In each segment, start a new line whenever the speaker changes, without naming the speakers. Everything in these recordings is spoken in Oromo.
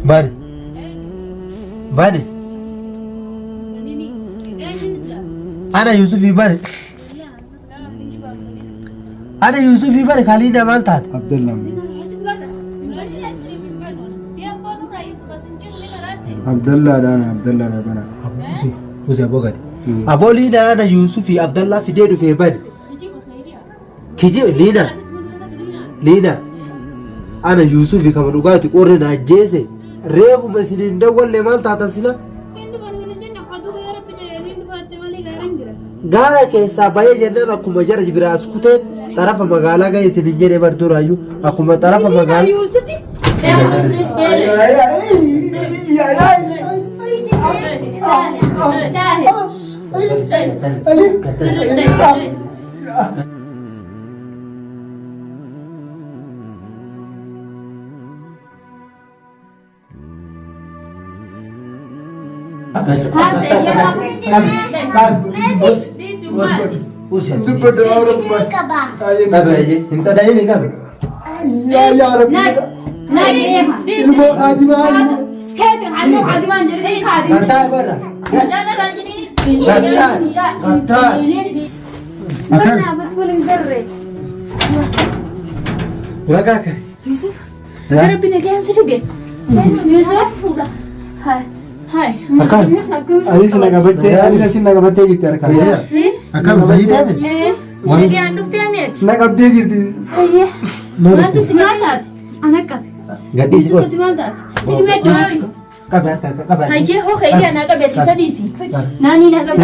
Bani. Bani. Ana Yusuf Bani. Ana Yusuf Bani Khalida Maltat.
Abdullah. Abdullah dana bana.
Uzi abogadi. Aboli na ana Yusuf Abdullah Fidedu fi Bani. Kiji Lina. Ana Yusuf kama dugati qorre na jese. Reefu masinin dawalle Maltat asila. Gala keessa baay'ee jennaan akkuma jara biraas kutee xarafa magaalaa ga'e isin jedhee barduraayyuu akkuma xarafa magaalaa
Yusuf, ربنا كان سفقه يوسف هاي
Akan. Ani sina gabatte jirti harka.
Akan fayyadame.
ولدي عنده بتعمل
Na qabdee jirti.
ايه ما تسمعت انا كم
Gadhiisi qoy.
كنت ما دار
Qaba.
هاي هو خيري انا قبل سديسي ناني انا قبل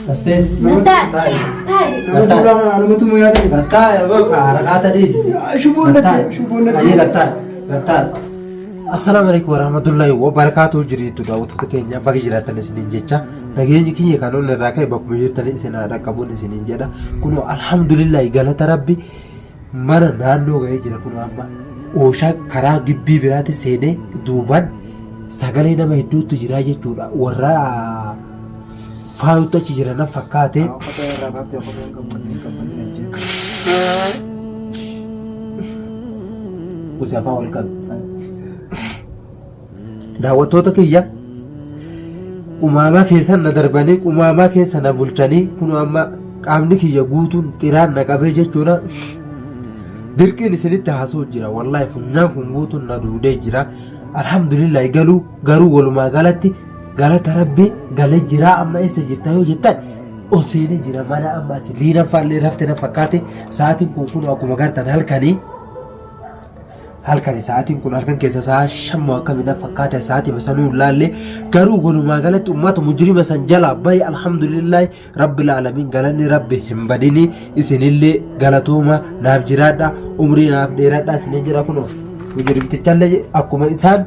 Astees.
Nama tuulaan namatu mu yaadani.
Gattaa yaboo harakaata dhiisi.
Shubuun natti.
Ayyee gattaa. Assalaamu alaikum warahmatullahi wabarakatuh jiriitu daawwattoota keenya bakka jiraatan isiniin jecha nageenyi kiyya kan ol irraa ka'e bakkuma jirtan isin haadha qabuun isiniin jedha kunoo alhamdulillahi galata rabbi mana naannoo ga'ee jira kunoo amma ooshaa karaa gibbii biraatti seenee duubaan sagalee nama hedduutu jira jechuudha warra faayuutu achi jira na fakkaate Usafaa wal qabu. Daawwattoota kiyya umaamaa keessan na darbanii umaamaa keessa na bulchanii kun amma qaamni kiyya guutuun xiraan na qabee jechuudha. Dirqiin isinitti haasoo jira wallahi funyaan kun guutuun na duudee jira. Alhamdulillah garuu walumaa galatti galata rabbi galee jira amma eessa jirta yoo jettan ol seenee jira mana amma liina faallee rafte na fakkaate sa'aatiin kun akkuma gartan halkani sa'aatiin kun halkan keessa sa'a shammu akka mina fakkaate sa'aatii masanuu laalle garuu walumaa galatti ummata mujrima san jala bayi alhamdulillah rabbil alamin galanni rabbi hin badini isinillee galatooma naaf jiraadha umrii naaf dheeradha isin jira kunoo mujrimtichallee akkuma isaan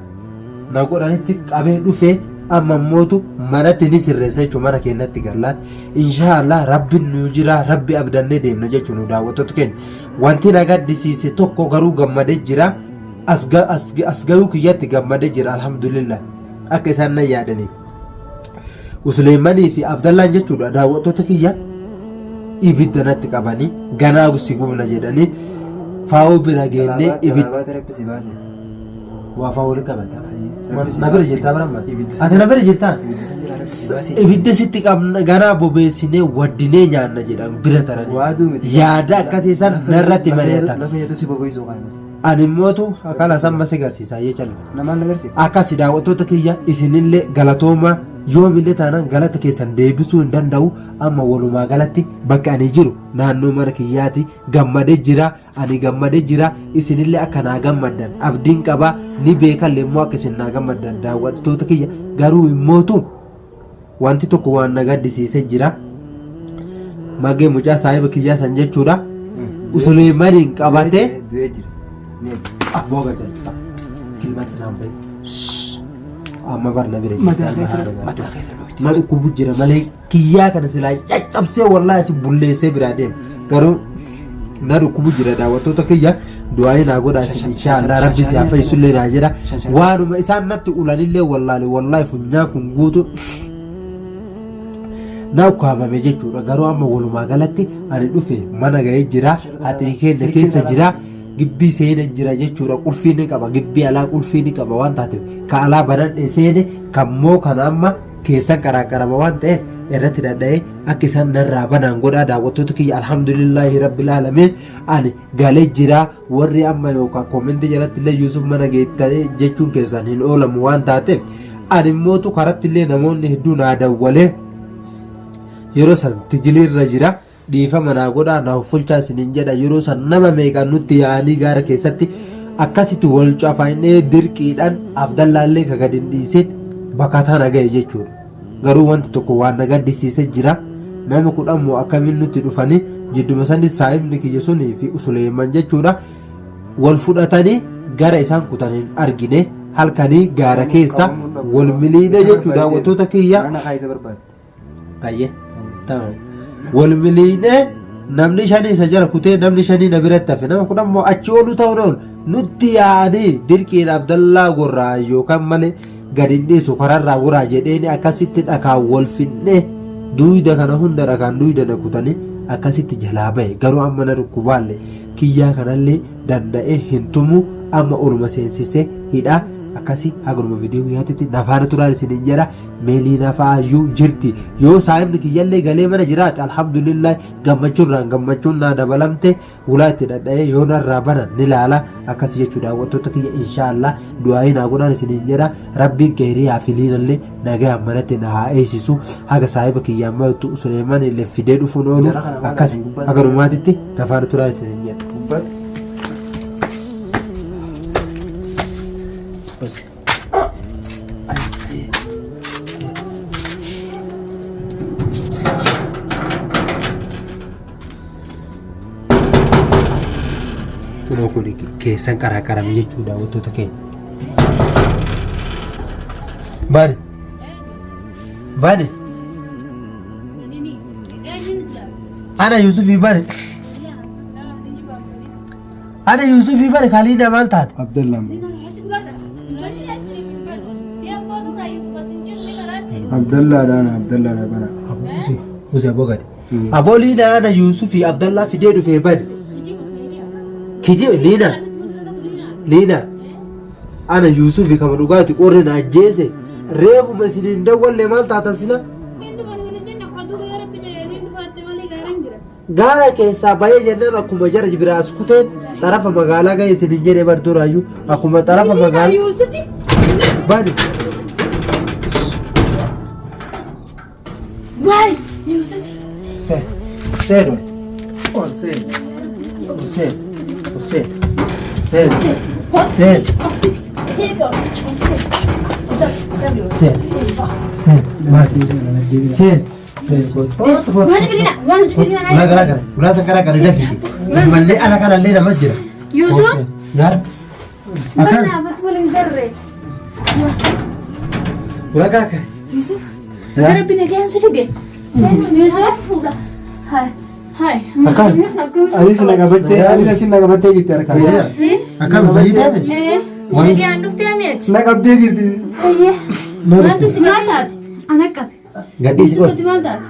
na godhanitti qabee dhufe amma mootu manatti ni sirreessa jechuun mana keenyatti gallaan inshaallah rabbiin nu jira rabbi abdannee deemna jechuun daawwattoota keenya wanti na gaddisiise tokko garuu gammadee jira asgayuu kiyyatti gammadee jira alhamdulillah akka isaan na yaadaniif Usleemanii fi Abdallaan jechuudha daawwattoota kiyya ibidda natti qabanii ganaa si gubna jedhanii faa'uu bira geennee ibidda waa faa'uu wali qabata na bira jirtaa baramma ati na bira jirtaa ibidda sitti qabna ganaa bobeessinee waddinee nyaanna jedhan bira taranii yaada akkasiisan narratti mari'atan ani mootu akkana samma si garsiisaa yee calisa akkasi daawwattoota kiyya isinillee galatooma yoomillee taanaan galata keessan deebisuu hin danda'u amma walumaa galatti bakka ani jiru naannoo mana kiyyaati gammadee jira ani gammadee jira isinillee akka naa gammaddan abdiin qabaa ni beekallee immoo akka isin naa gammaddan daawwattoota kiyya garuu immootu wanti tokko waan na gaddisiisee jira magee mucaa saahiba kiyyaa san jechuudha Usleemaniin qabatee Boga jalsa. Kilmas nambe. Amma barna bire. Mata keessa dhokti. Malu kubu jira malee kiyyaa kana silaa caccabsee wallahi si bulleessee biraa deema. Garuu na kubu jira daawwattoota kiyya du'aa naa godhaa inshallah rabbi si afaysullee naa jedha. Waanuma isaan natti ulanillee wallahi funyaa kun guutu na ukkaamame jechuudha. Garuu amma walumaa galatti ani dhufe mana ga'ee jira. Ati keessa jira. gibbii seene jira jechuudha. Qulfii ni qaba, gibbii alaa qulfii ni qaba waan taateef ka alaa banadhe seene kammoo kana amma keessan qaraaqarama waan ta'eef irratti dadha'ee akka isaan narraa banaan godhaa daawwattoota kiyya. Alhamdulillahi rabbil aalamiin ani galee jira. Warri amma yookaan koomentii jalatti illee Yuusuf mana geettanii jechuun keessan hin oolamu waan taateef ani immootu karatti illee namoonni hedduu naa dawwalee yeroo san tijiliirra jira dhiifama naa godhaa naa fulchaa isiniin jedha. Yeroo san nama meeqaan nutti yaa'anii gaara keessatti akkasitti wal cafaanee dirqiidhaan Abdallaallee ka gadi hin dhiisin bakkataa naga'e jechuudha. Garuu wanti tokko waan na gaddisiisee jira. Nama kudhan akkamiin nutti dhufanii jidduma sanii saa'ibni kiyya sunii fi Suleeman jechuudha wal fudhatanii gara isaan kutaniin argine halkanii gaara keessa wal miliine jechuudha. Daawwattoota kiyya wal miliine namni shanii isa jala kutee namni shanii na biratti hafe nama kudhan achi oolu ta'uun nutti yaa'anii dirqiin Abdallaa gorraa yookaan malee gadi dhiisu kararraa goraa jedheeni akkasitti dhakaan wal finnee duwida kana hunda dhakaan duwida na kutanii akkasitti jalaa bahe. Garuu amma na dhukkubaalle kiyyaa kanallee danda'ee hin tumu amma oluma seensisee hidhaa akkasii haguruma viidiyoo yaatitti nafaana turaan isiniin jedha. Meelii nafaayyuu jirti yoo saa'imni kiyyallee galee mana jiraate alhamdulillah gammachuurraan gammachuun naa dabalamte ulaa itti dhadha'ee yoo narraa banan ni laala akkasii jechuudha. Daawwattoota kiyya inshaallah du'aayii naa godhaan isiniin jedha. Rabbiin qeerii haafiliinallee nagaa manatti na haa eessisu. Haga saahiba kiyyaa maltu Suleeman illee fidee dhufuun oolu akkasii hagarumaatitti nafaana turaan isiniin jedha. Kunoo kun keessan qaraaqarame jechuudha. Daawwattoota keenya bane bane ana Yuusufii bane ana Yuusufii bane kaliina maal taate
Abdallah dana bana
Uze bogade aboliina ana Yuusufii Abdallah fidee dhufee bane kiji liina ana Yuusufii kama dhugaati qorre na ajjeese reefuma isiniin dawwalle maal taatan sila gaara keessaa bahee jennaan akkuma jara biraas kuteen xarafa magaalaa ga'e isiniin jedhee barduraayyuu akkuma xarafa magaalaa bani ulah sekarang kada David malle ana kana lena majira
Yusuf
yar
mana apa boleh berre
ulah kaka
Yusuf ada pindahan sedikit Yusuf hai hai
akan
ani sinagabattee jirti harkaan
akan bayyida
wani dia anduf tiamet
naqabdee jirti
ayye maltu singatat anak
gadis
Yusuf timaltat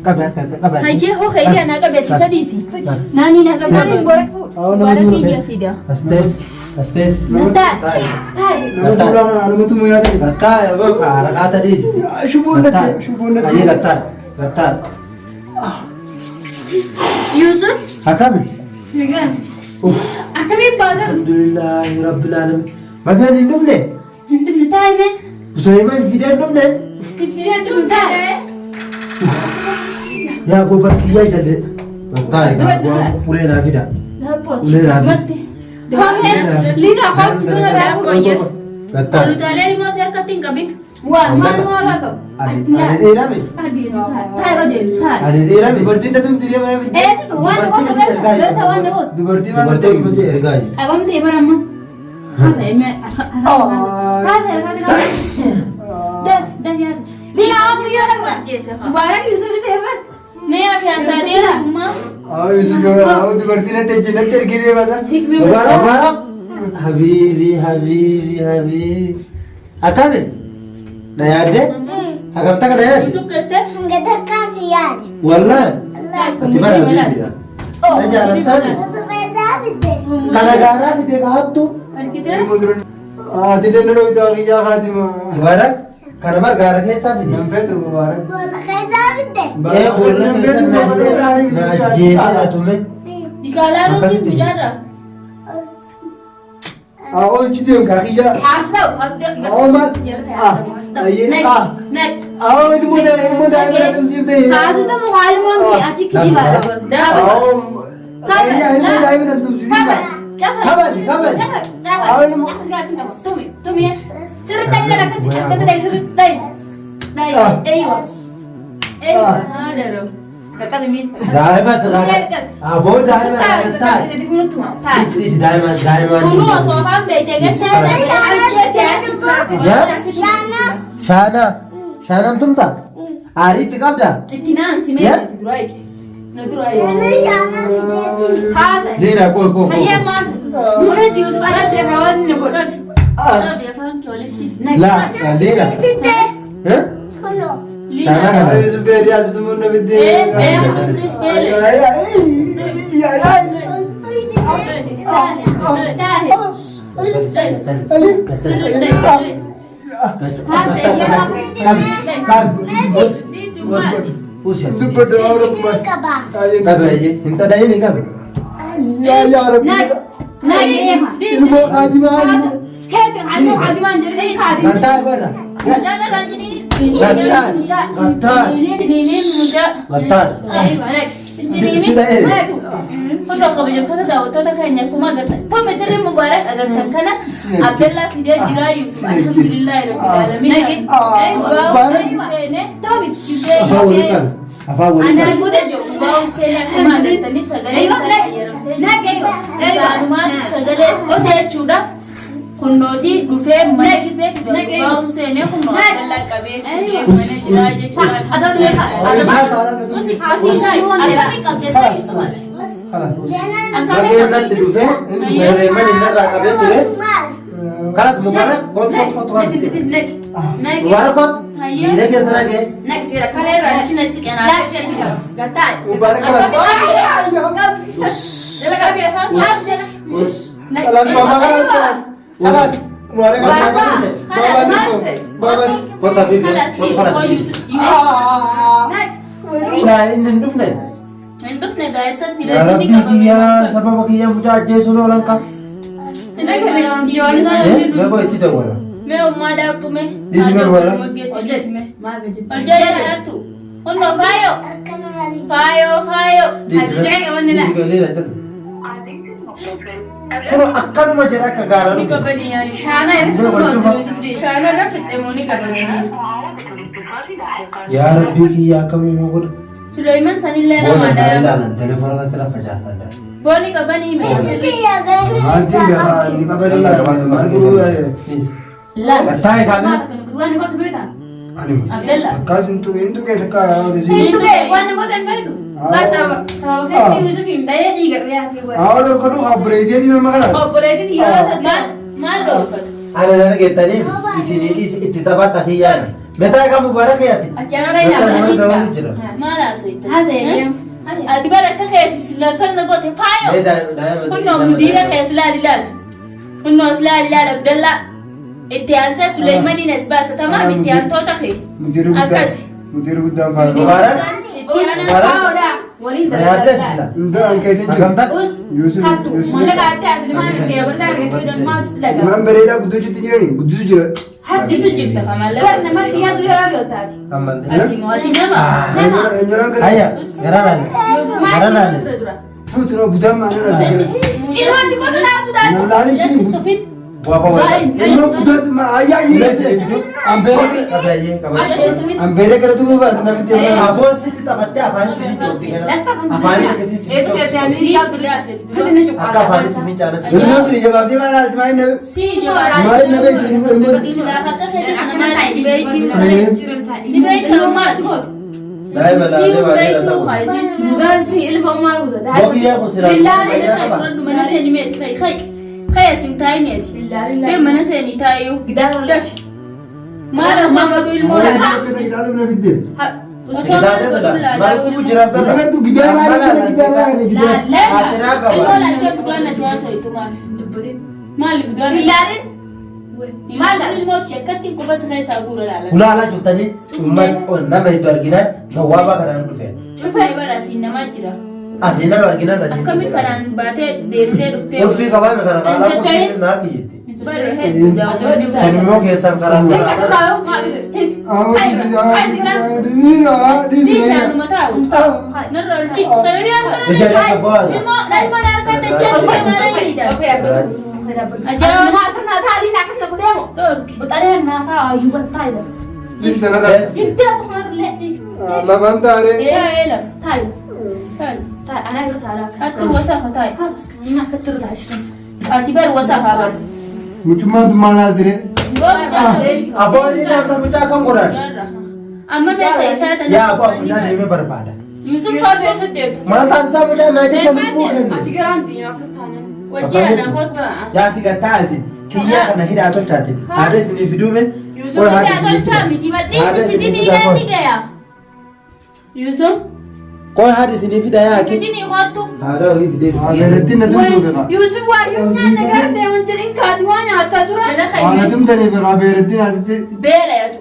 Haji ho haji anak kabet bisa diisi. Nani nak kabet goreng food. Goreng dia tidak.
Astes.
Nata.
namatu muyaata
Gata ya bang, kata diisi.
shubuun
Ayo gata.
Yusuf.
Hakami.
Jangan. Akami bazar.
Alhamdulillah Rabbil alamin. Magan indufne.
Untuk natai me.
Sulaiman fidel indufne.
Kira tu natai.
Ya aku bertiga saja. Bentar, aku boleh nak tidak? Boleh nak.
Lina kau dengar aku aja.
Bentar.
Kalau tali mau saya kating kabin. Wah, mau lagi.
Ada dia rame.
Hai kau hai.
Ada dia rame.
dubartiin datum tiriya mana
Situ wan kau tu bertawan tu.
dubartii
Berarti aku masih ergai.
Abang tu apa nama? Saya me. Dah ya. Lina aku ya sama. Barang Yusuf ni favor. मैं आप यहाँ शादी है मम्मा
dubartiin ati ejjinatti ergitee basa
Mubarak. Habibi. Akame. Nayade? Agar tak nayade?
Yusuf करते
Enggak kasih ya.
Wallah.
Allah.
Tiba-tiba. Aja lantar.
Supaya sabit.
Kana gaara fide kaattu.
Argitee?
Ati dana doi da ya Fatima.
Mubarak kana mar gaara keessa fide.
Nam fetu mubarak.
Bola keessa fidde.
Bolla keessa na jeesa atume.
Dikaalaa nuusis mijaarra.
Awo chidem kakiya.
Haasda'u.
Awo mal. Aye. Awo imu da ina tumsifte.
Haasuta muqaalimoon fi ati kijibaadha.
Awo. Ina imu da ina tumsifte. Kabadi. Awo imu.
Tumi. Sirriitti ajila lakkatti harkatti dhayi sirriitti dhayi. Eeywa. Haadaro. Qaqqabi miin.
Daa'imat raga. Aboo daa'imat raga taa'e. Is daa'imat.
Kunu osoo afaan beekte
Shaanaan tumta. Aariitti qabda.
itti naansi mee duraa eege. Na duraa eege. Haasa.
Leena koo.
Hayyee maas. Muris Yusuf alatti rawan ni godhan. Abi afaan kee walitti.
La leena.
Kuno.
Shaanaa kana.
Ayo suberi asitu munna bidde.
Musis beele.
Dubbado awra kuma. Ayo
Kabaye, inta dai ni kabe.
ya Rabbi. Ilmo Fatima.
Gata bara. Sida
Kunoo kabajamtoota daawwattoota keenya akkuma agartan Tome sirri mubaarak agartan kana Abdallaa fidee jiraa Yusuf alhamdulillahi rabbil alamin.
afaan waliin
Anaan gosa jiru baa'u seenaa akkuma agartanii sagalee fayyadamtee isaanumaatu sagalee jechuudha. Kunnootii dhufee mana gisee fidee baa'u seenee kunnoo Abdallaa qabee fidee mana jiraa jechuudha. Asii qabdee Yusuf
Bagian nanti dufe, mana inarraa qabee ture. Kanas mubarak kot mubarak kot miidha keessa dhagee.
Mubarak kalas. Kalas mama kalas. Kalas. Mubarak kalas. Babas.
Kota bibi. Nah ini dufne.
Hindufne gaa'eessatti
Ya Rabbi kiyya sababa kiyya mucaa ajjeesuun oolan ka. Meeqoo itti dawwala.
Mee ummaa daabbume.
Disime wala.
Oljeedhaattu. Hunnoo faayoo. Faayoo.
Disime jata. Kuno akkanuma jedha akka gaara
Ni
dhufe.
qabanii yaayu. Shaana raffitte moo ni qabanii.
Ya Rabbi kiyya akkamuma godha.
Suleyman sanillee
Boona
nama
dhala
daabu.
ilaalan telefoona kan sirra facaasan.
Booni qabanii mee.
Maalti yaa ni qabani maal guru
Taa'e kaame.
Waan gotu beektaa?
ani
Abdallah.
akkas intu ke takka risi
Itu deh, waan gotu hin beektu. Sababa keetti Yusuf hin dhayee dhiigarree asii godhe.
awal kodu habreeti ni mama kana
Obboleetti yoo ta'an maal dhoofatu?
Ana nana geettanii isinii itti taphatta kiyyaadha. Metaa qabu bara keeyyaati.
Achana jira. Maal haasa'e? Ati bara akka keetti sila kan goote faayo. Kunnoo mudiira keessa ilaali. Kunnoo ilaali Abdallah. Itti aansee Suleymaaniin as baasatamaa itti aantoota kee. Akkasi.
mudiru guddaan faara
Mubarak.
Itti aanaa saawudha. Waliin
Yaaddeessila.
inda an keessa jiru
Akamta.
Yusuf
Mul'agaatti aslimaan itti abartaa argachuu danda'u laga.
man bareedaa guddichi jirani guddisu jira
Haddisu jirta kamallee. War nama siyaatu yoo galtaati.
Ammallee.
Ati mo'ati nama.
enyoran kana
Ayya. Garaan
Maal dura.
futuro budaan maana jira
Ilmaatti kootu laatu taatu.
nallaan tiin
Wafa waliin.
enyo budaan ma ayya ni ambere kana tumu baas namitti
Aboon sitti taphattee afaan sitti jooti kana. Afaan akkasii sitti jooti. Akka afaan sitti miicaana sitti.
ilmoo tuni jabaabdee maal alti maal nabe
Si jira.
maal nabe ilmoo
Daa'ima laalee baay'ee lasaa.
Mudaansi ilma ummaa guutaa.
Bokiyyaa kun silaa.
Billaalee mana seenii meeti kaya sin taayineeti. Dee mana seenii taayuu. Dafi. Maala Mamaduu ilmoo dhagaa.
Silaate sada. Maaltu bujjiraaf dhala.
Agar tu gidaara maali kana gidaara yaani gidaara.
Aatinaa qaba.
Ilmoo laaltee bugaan na jaasa itu maal? Maal bugaan?
Ilaalin.
Maal ilmoo shakkatti quba siree isaa guura laala.
Ulaalaa cuftanii nama hedduu arginaan nawwaabaa kanaan dhufe.
Cufee bara asiin namaa jira.
Asiin nama arginaan asiin.
Akkamitti kanaan baatee deemtee dhuftee.
Ulfii qabaame kana qaalaa qulqullina naaf jetti.
Bara hedduudha.
Kan immoo keessaan karaa
Isaanuma taa'u. Narra olchi.
Ijaaraa qabbaa.
Ilmoo harkatti jechuun mara hidha.
Ajaa'iba sirna taa'anii akkas na godheemu. Utaree naasaa ayyuu battaa jira.
Bisana da.
Ibdira tuqaalee.
Laban taare.
Eela.
Taayi.
Taa'u.
Anaa yeroo taaraa.
Attu wasafa taa'e.
Inni akka turre taasisuun.
Ati bar wasafa bar.
Mucummaan tummaan dire.
Abboonni nama mucaa kan godhan.
Amma beekta isaa tana.
Yaa abbaa mucaa deemee barbaada.
Yusuf Fatto saddeet.
Maal taasisaa mucaa naa jecha mul'uu kennu.
Asii garaan biyya akka taane.
Wajjii ana hotta.
Yaati gattaa asin kiyyaa kana hidhaa tolchaate. Haadha isinii fiduume.
Yusuf hidhaa tolchaa miti badhii sitti diinaa ni gaya.
Yusuf.
Koi haadha isinii fidaa yaaki.
Sitti ni hottu.
Haadha ofii fidee.
Beerattiin na tumtuu fena.
Yusuf waayyuu nyaanna gara deeman jedhin kaati waa nyaataa tura.
Waan na tumtanii fena beerattiin asitti.
Beela yaadu.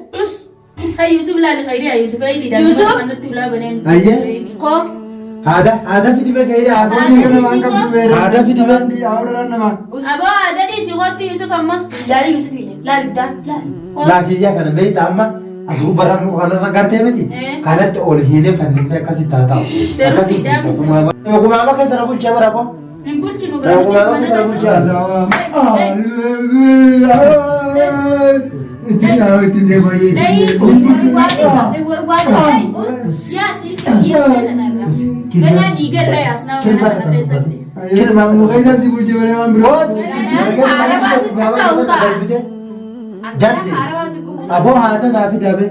Hai Yusuf laali khayri ya Yusuf ay lidan.
Yusuf.
Manatti ulaa baneen.
Ayyee.
Ko.
Haadha fidime ka'ee
Abbootii kana waan qabdu beerattiin.
Haadha fidime.
Haadha nama.
Abo adadi si hottu Yusuf amma.
Laali Yusuf ile. Laali bitaa. Laali.
Laakiyyaa kana beeyta amma asuu baramu kanarra gartee miti. Kanatti ol hiinee fannifnee akkasii taa'u. Akkasii gumaama keessa na bulchee bara koo.
Hin bulchinu
Gumaama keessa na bulchee.
Ittiin yaa ittiin deemaa
Ya si Gana diigarra yaasnaa mana kana keessatti.
Kirmaa muka isaan si bulchee malee waan biroo.
Aboo haadha naa fidabe.